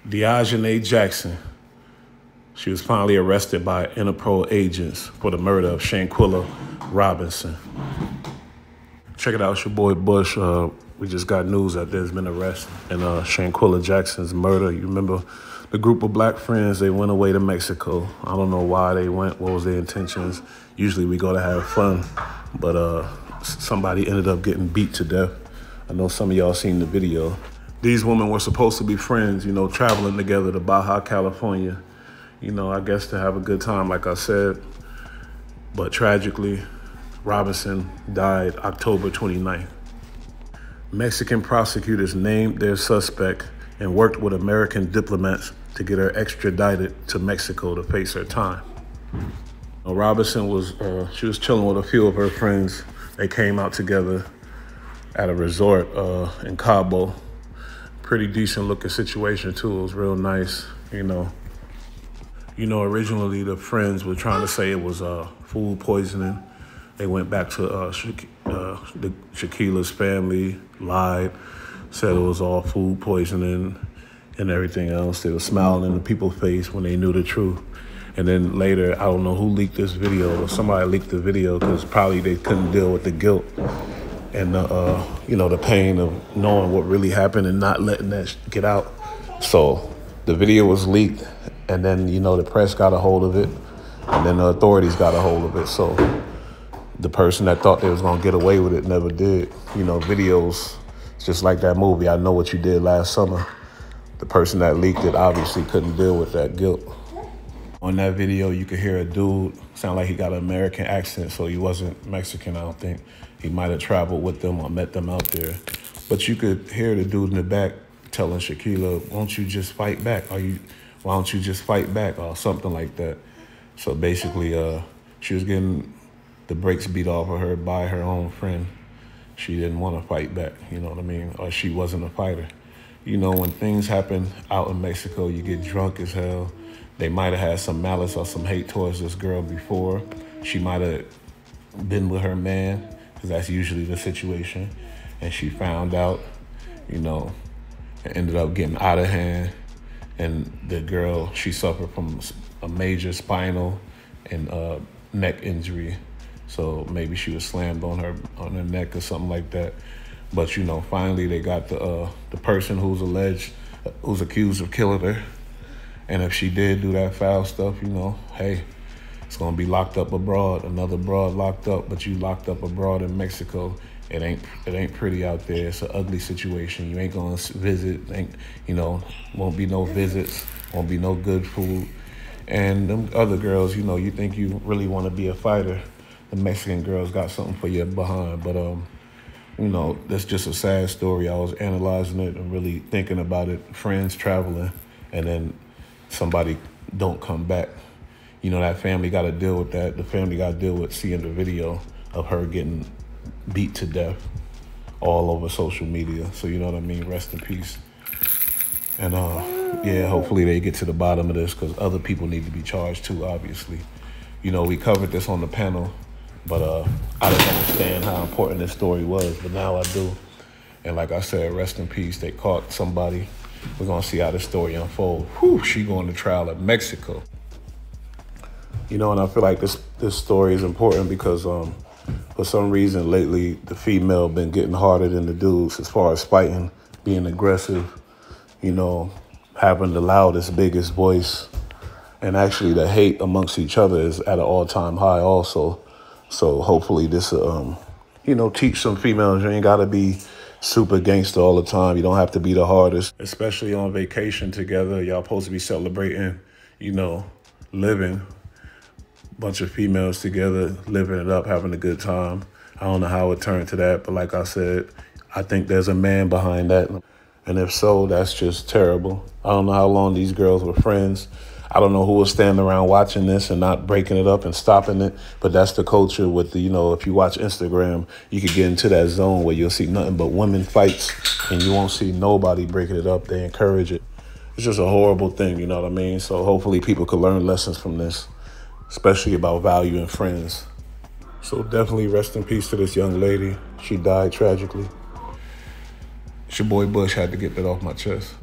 Deajanay Jackson. She was finally arrested by Interpol agents for the murder of Shanquuella Robinson. Check it out, it's your boy Bush. We just got news that there's been arrest in Shanquuella Jackson's murder. You remember the group of black friends, they went away to Mexico. I don't know why they went, what was their intentions. Usually we go to have fun, but somebody ended up getting beat to death. I know some of y'all seen the video. These women were supposed to be friends, you know, traveling together to Baja, California. You know, I guess to have a good time, like I said. But tragically, Robinson died October 29th. Mexican prosecutors named their suspect and worked with American diplomats to get her extradited to Mexico to face her time. Robinson was, she was chilling with a few of her friends. They came out together at a resort in Cabo. Pretty decent looking situation too. It was real nice, you know. Originally the friends were trying to say it was food poisoning. They went back to Shaquilla's family, lied, said it was all food poisoning and everything else. They were smiling in the people's face when they knew the truth. And then later, I don't know who leaked this video, or somebody leaked the video because probably they couldn't deal with the guilt and the pain of knowing what really happened and not letting that get out. So the video was leaked, and then, the press got a hold of it, and then the authorities got a hold of it. So the person that thought they was gonna get away with it never did. Videos, it's just like that movie, I Know What You Did Last Summer. The person that leaked it obviously couldn't deal with that guilt. On that video, you could hear a dude sound like he got an American accent, so he wasn't Mexican, I don't think. He might have traveled with them or met them out there. But you could hear the dude in the back telling Shaquilla, won't you just fight back? Why don't you just fight back? Or something like that. So basically, she was getting the brakes beat off of her by her own friend. She didn't want to fight back, you know what I mean? Or she wasn't a fighter. When things happen out in Mexico, you get drunk as hell. They might have had some malice or some hate towards this girl before. She might have been with her man, because that's usually the situation. And she found out, it ended up getting out of hand. And the girl, she suffered from a major spinal and neck injury. So maybe she was slammed on her neck or something like that. But, finally they got the person who's accused of killing her. And if she did do that foul stuff, hey, it's gonna be locked up abroad. Another broad locked up, but you locked up abroad in Mexico. It ain't pretty out there. It's an ugly situation. You ain't gonna visit. Won't be no visits. Won't be no good food. And them other girls, you think you really want to be a fighter. The Mexican girls got something for you behind. But that's just a sad story. I was analyzing it and really thinking about it. Friends traveling, and then somebody don't come back. That family got to deal with that. The family got to deal with seeing the video of her getting beat to death all over social media. So you know what I mean? Rest in peace. And yeah, hopefully they get to the bottom of this, because other people need to be charged too, obviously. We covered this on the panel, but I didn't understand how important this story was, but now I do. And like I said, rest in peace. They caught somebody. We're gonna see how this story unfolds. Whew, she going to trial in Mexico. And I feel like this story is important because for some reason lately the female been getting harder than the dudes as far as fighting, being aggressive, having the loudest, biggest voice. And actually the hate amongst each other is at an all-time high also. So hopefully this teach some females you ain't gotta be super gangster all the time. You don't have to be the hardest, especially on vacation together. Y'all supposed to be celebrating, living. Bunch of females together, living it up, having a good time. I don't know how it turned to that, but like I said, I think there's a man behind that. And if so, that's just terrible. I don't know how long these girls were friends. I don't know who was standing around watching this and not breaking it up and stopping it. But that's the culture with the, if you watch Instagram, you could get into that zone where you'll see nothing but women fights and you won't see nobody breaking it up. They encourage it. It's just a horrible thing, you know what I mean? So hopefully people could learn lessons from this, especially about valuing friends. So definitely rest in peace to this young lady. She died tragically. It's your boy Bush, had to get that off my chest.